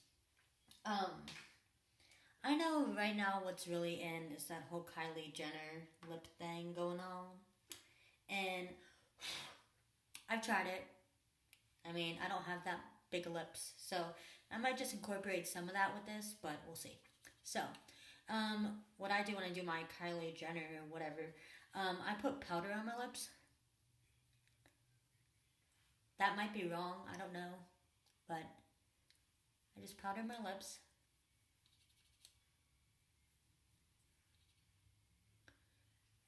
I know right now what's really in is that whole Kylie Jenner lip thing going on. And I've tried it. I mean, I don't have that big lips. So, I might just incorporate some of that with this, but we'll see. So, what I do when I do my Kylie Jenner or whatever, I put powder on my lips. That might be wrong, I don't know, but I just powder my lips.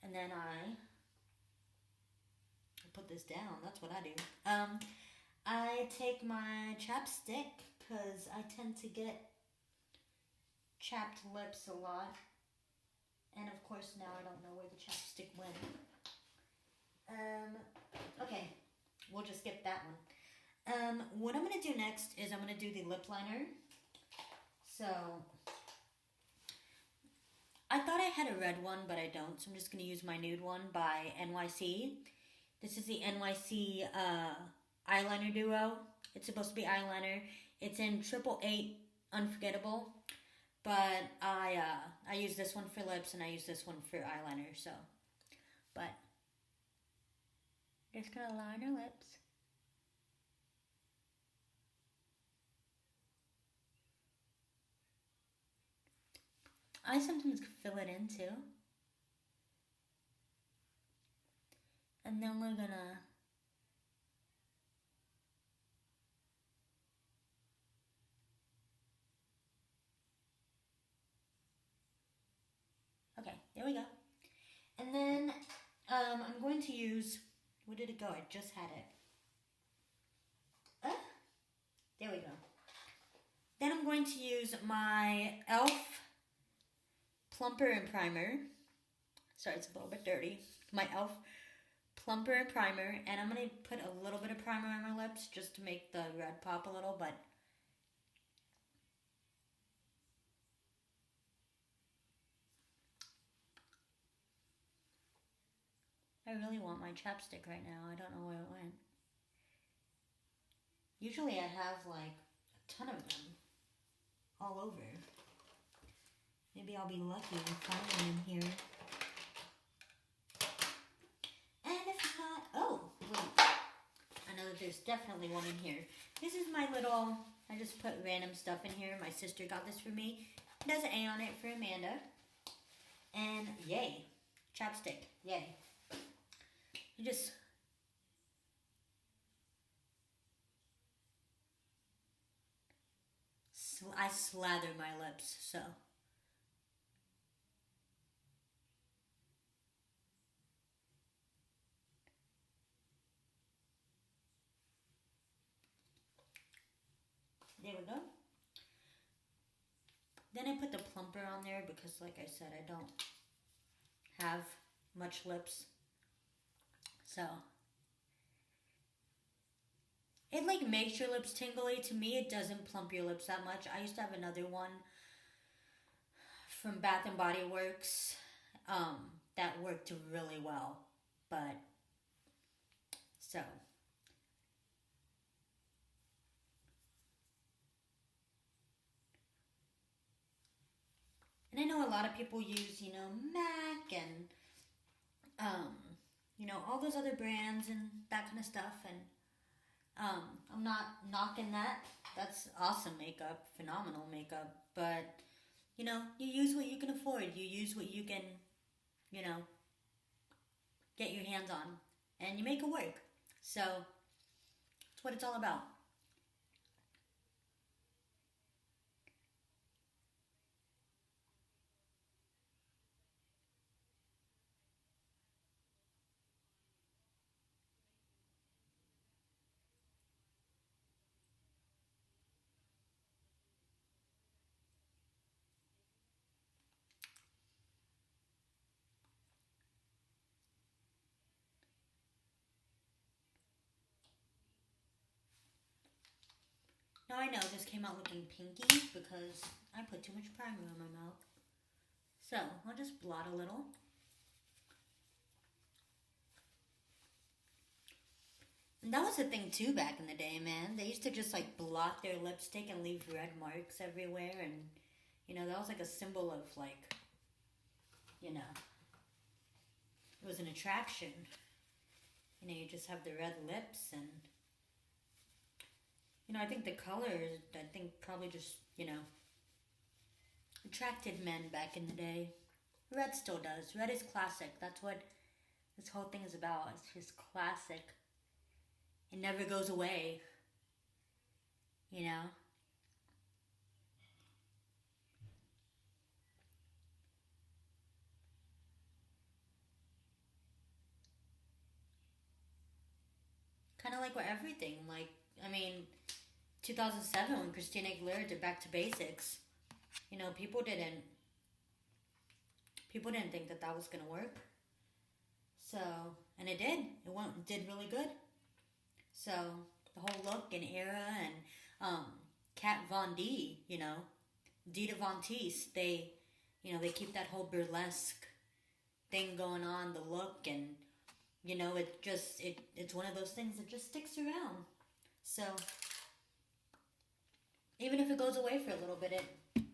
And then I put this down, that's what I do. I take my chapstick, because I tend to get chapped lips a lot. And of course now I don't know where the chapstick went. Okay, we'll just skip that one. What I'm going to do next is I'm going to do the lip liner. So, I thought I had a red one, but I don't. So I'm just going to use my nude one by NYC. This is the NYC eyeliner duo. It's supposed to be eyeliner. It's in 888 Unforgettable. But I use this one for lips and I use this one for eyeliner. So, but just going to line our lips. I sometimes fill it in too. And then we're gonna okay, there we go. And then I'm going to use, where did it go? I just had it. There we go. Then I'm going to use my e.l.f. Plumper and Primer. Sorry, it's a little bit dirty. My e.l.f. Plumper and Primer. And I'm going to put a little bit of primer on my lips just to make the red pop a little, but I really want my chapstick right now. I don't know where it went. Usually I have like a ton of them all over. Maybe I'll be lucky and find them in here. And if not, oh, wait. I know that there's definitely one in here. This is my little, I just put random stuff in here. My sister got this for me. It has an A on it for Amanda. And yay, chapstick, yay. You just I slather my lips, so there we go. Then I put the plumper on there because, like I said, I don't have much lips. So, It like makes your lips tingly. To me, it doesn't plump your lips that much. I used to have another one from Bath and Body Works that worked really well. But so, and I know a lot of people use, MAC and um, all those other brands and that kind of stuff. And I'm not knocking that. That's awesome makeup, phenomenal makeup. But you use what you can afford. You use what you can, you know, get your hands on, and you make it work. So that's what it's all about. Now I know this came out looking pinky because I put too much primer on my mouth. So I'll just blot a little. And that was the thing too back in the day, man. They used to just like blot their lipstick and leave red marks everywhere, and that was like a symbol of like, you know, it was an attraction. You just have the red lips, and I think the colors, I think probably just, attracted men back in the day. Red still does. Red is classic. That's what this whole thing is about. It's just classic. It never goes away. You know? Kind of like with everything. Like, I mean, 2007 when Christina Aguilera did Back to Basics, people didn't think that was gonna work. So, and it did. Did really good. So the whole look and era, and Kat Von D, Dita Von Teese, they keep that whole burlesque thing going on, the look, and it's one of those things that just sticks around. So even if it goes away for a little bit, it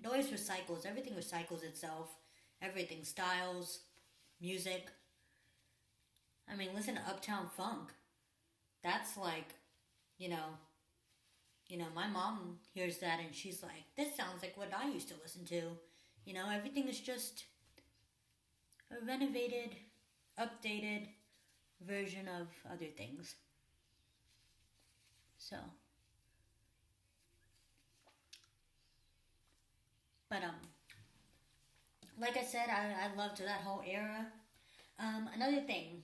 always recycles. Everything recycles itself. Everything, styles, music. I mean, listen to Uptown Funk. That's like, you know, my mom hears that and she's like, this sounds like what I used to listen to. Everything is just a renovated, updated version of other things. So, but like I said, I loved that whole era. Another thing,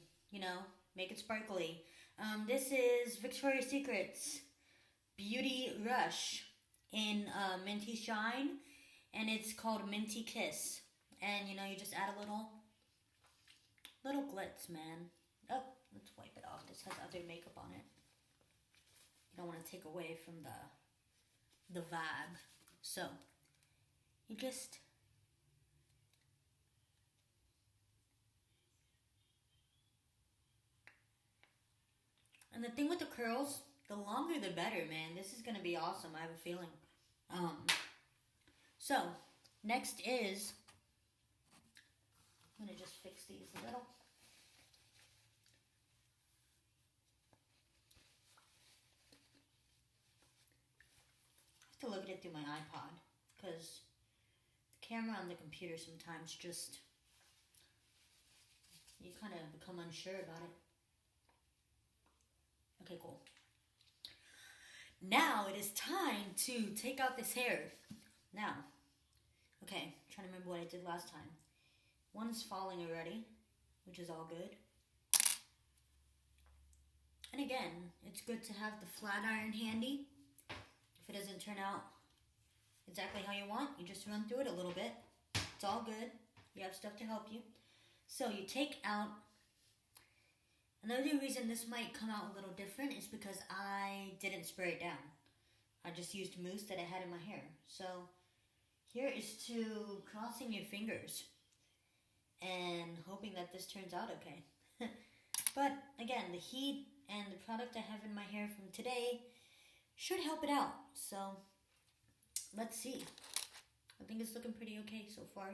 make it sparkly. This is Victoria's Secret's Beauty Rush in Minty Shine, and it's called Minty Kiss. And you just add a little glitz, man. Oh, let's wipe it off. This has other makeup on it. You don't want to take away from the vibe. So you just and the thing with the curls, the longer the better, man. This is gonna be awesome. I have a feeling. Um, so next is I'm gonna just fix these a little. I have to look at it through my iPod because the camera on the computer sometimes just you kind of become unsure about it. Okay, cool. Now it is time to take out this hair. Now, okay, I'm trying to remember what I did last time. One's falling already, which is all good. And again, it's good to have the flat iron handy. If it doesn't turn out exactly how you want, you just run through it a little bit. It's all good. You have stuff to help you. So you take out Another reason this might come out a little different is because I didn't spray it down. I just used mousse that I had in my hair. So here is to crossing your fingers and hoping that this turns out okay. But again, the heat and the product I have in my hair from today should help it out. So let's see. I think it's looking pretty okay so far.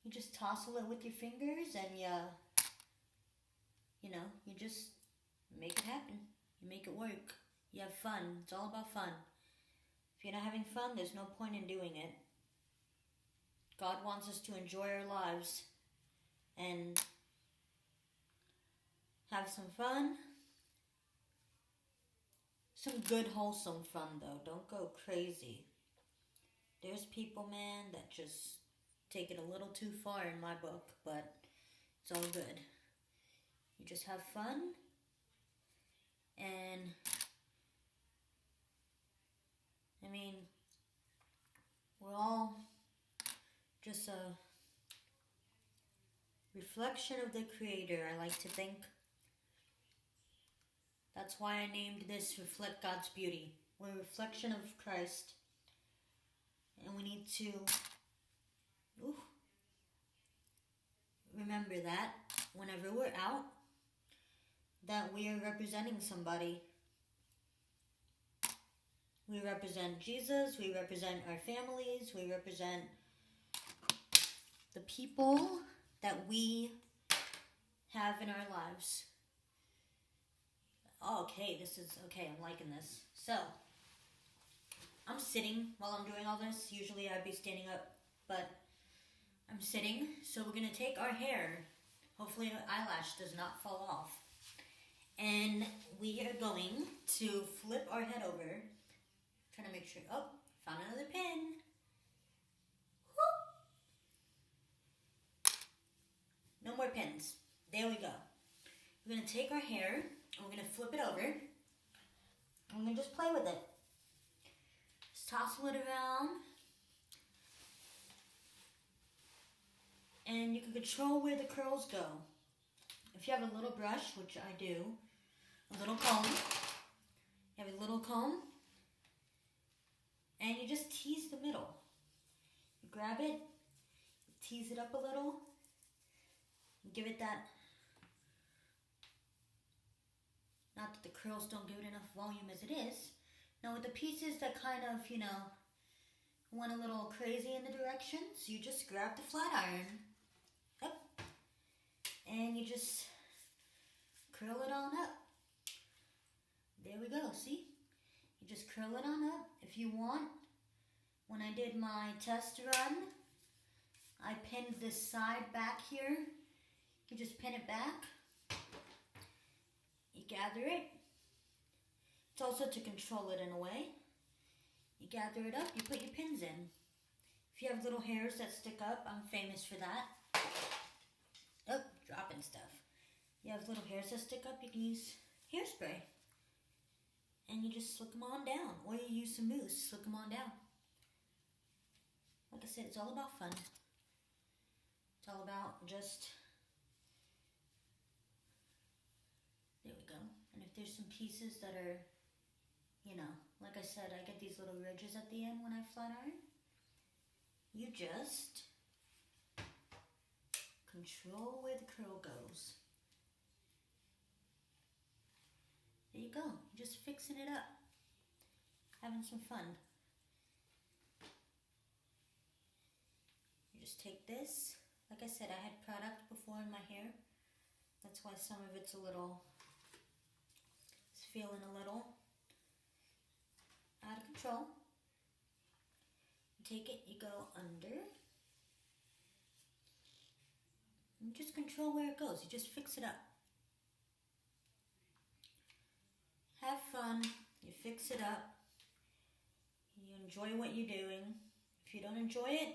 You just tousle it with your fingers and you just make it happen. You make it work. You have fun. It's all about fun. If you're not having fun, there's no point in doing it. God wants us to enjoy our lives and have some fun. Some good, wholesome fun, though. Don't go crazy. There's people, man, that just take it a little too far in my book, but it's all good. You just have fun, and I mean, we're all just a reflection of the Creator, I like to think. That's why I named this Reflect God's Beauty. We're a reflection of Christ. And we need to remember that whenever we're out, that we are representing somebody. We represent Jesus, we represent our families, we represent the people that we have in our lives. Okay, I'm liking this. So, I'm sitting while I'm doing all this. Usually I'd be standing up, but I'm sitting. So we're going to take our hair. Hopefully an eyelash does not fall off. And we are going to flip our head over. Trying to make sure. Oh, found another pin. Woo! No more pins. There we go. We're going to take our hair and we're going to flip it over. And we're going to just play with it. Just tousle it around. And you can control where the curls go. If you have a little brush, which I do, a little comb. You have a little comb. And you just tease the middle. You grab it, tease it up a little, give it that, not that the curls don't give it enough volume as it is. Now with the pieces that kind of, went a little crazy in the directions, you just grab the flat iron, up, and you just curl it on up. There we go, see? You just curl it on up. If you want, when I did my test run, I pinned this side back here. You just pin it back. You gather it. It's also to control it in a way. You gather it up, you put your pins in. If you have little hairs that stick up, I'm famous for that. Oh, dropping stuff. You have little hairs that stick up, you can use hairspray. And you just slick them on down. Or you use some mousse, slick them on down. Like I said, it's all about fun. It's all about just... There we go. And if there's some pieces that are, like I said, I get these little ridges at the end when I flat iron. You just control where the curl goes. There you go. You're just fixing it up. Having some fun. You just take this. Like I said, I had product before in my hair. That's why some of it's feeling a little out of control. You take it, you go under. You just control where it goes. You just fix it up. Have fun. You fix it up. You enjoy what you're doing. If you don't enjoy it,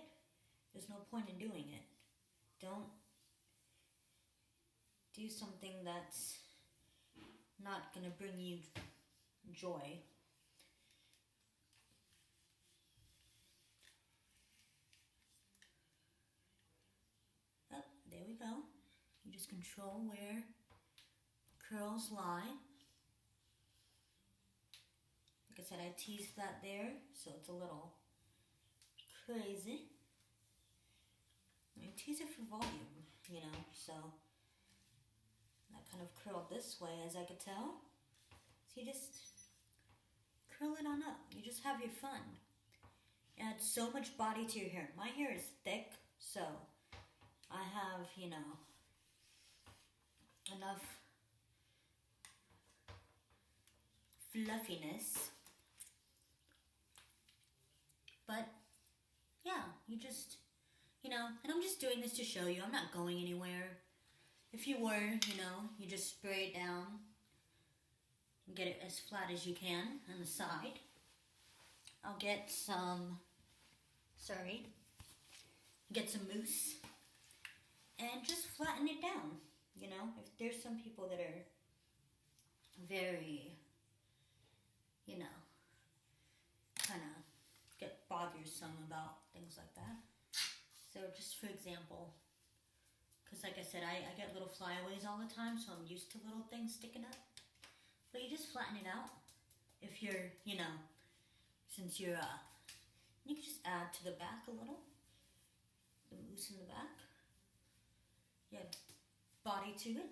there's no point in doing it. Don't do something that's not going to bring you joy. Oh, there we go. You just control where curls lie. Like I said, I teased that there, so it's a little crazy. I tease it for volume, you know, so that kind of curled this way as I could tell. So you just curl it on up. You just have your fun. Add so much body to your hair. My hair is thick, so I have, you know, enough fluffiness. But yeah, you just, you know, and I'm just doing this to show you. I'm not going anywhere. If you were, you know, you just spray it down and get it as flat as you can on the side. I'll get some, get some mousse and just flatten it down. You know, if there's some people that are very, you know, kind of get bothersome about things like that. So just for example, because like I said, I get little flyaways all the time, so I'm used to little things sticking up. But you just flatten it out. If you're, you know, since you're, you can just add to the back a little. The mousse in the back. You have body to it.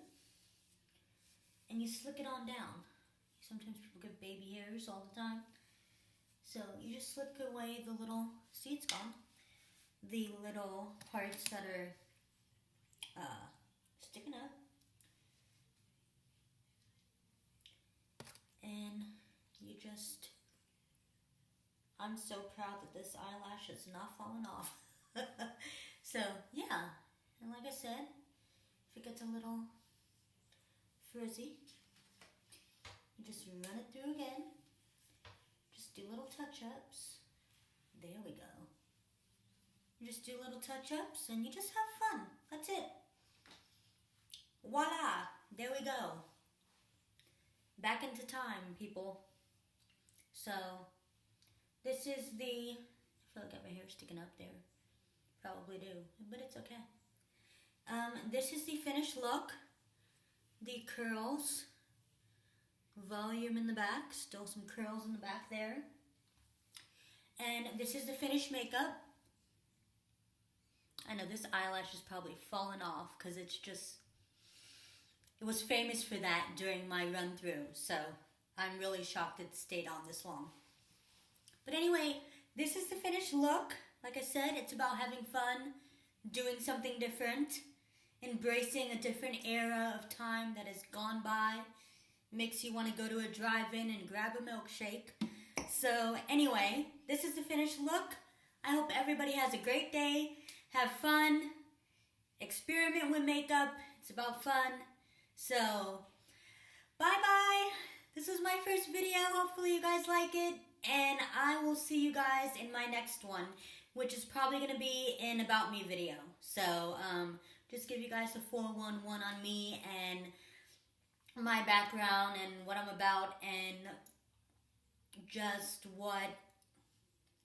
And you slick it on down. Sometimes people get baby hairs all the time. So you just slick away the little, see it's gone, the little parts that are sticking up. And you just, I'm so proud that this eyelash is not falling off. So yeah, and like I said, if it gets a little frizzy, you just run it through again. Just do little touch-ups. There we go. You just do little touch-ups and you just have fun. That's it. Voila! There we go. Back into time, people. So, this is the, I feel like I have my hair sticking up there. Probably do, but it's okay. This is the finished look. The curls. Volume in the back, still some curls in the back there. And this is the finished makeup. I know this eyelash is probably falling off because it's just, it was famous for that during my run through, so I'm really shocked it stayed on this long. But anyway, this is the finished look. Like I said, it's about having fun, doing something different, embracing a different era of time that has gone by. Makes you want to go to a drive-in and grab a milkshake. So anyway, this is the finished look. I hope everybody has a great day. Have fun. Experiment with makeup. It's about fun. So, bye-bye. This is my first video. Hopefully you guys like it. And I will see you guys in my next one, which is probably going to be an About Me video. So, just give you guys a 411 on me and my background and what I'm about and just what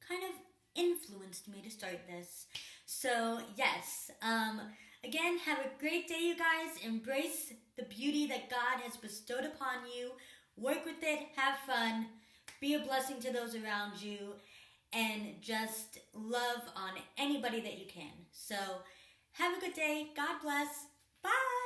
kind of influenced me to start this. So yes, again, have a great day, you guys. Embrace the beauty that God has bestowed upon you. Work with it, have fun, be a blessing to those around you, and just love on anybody that you can. So have a good day. God bless. Bye.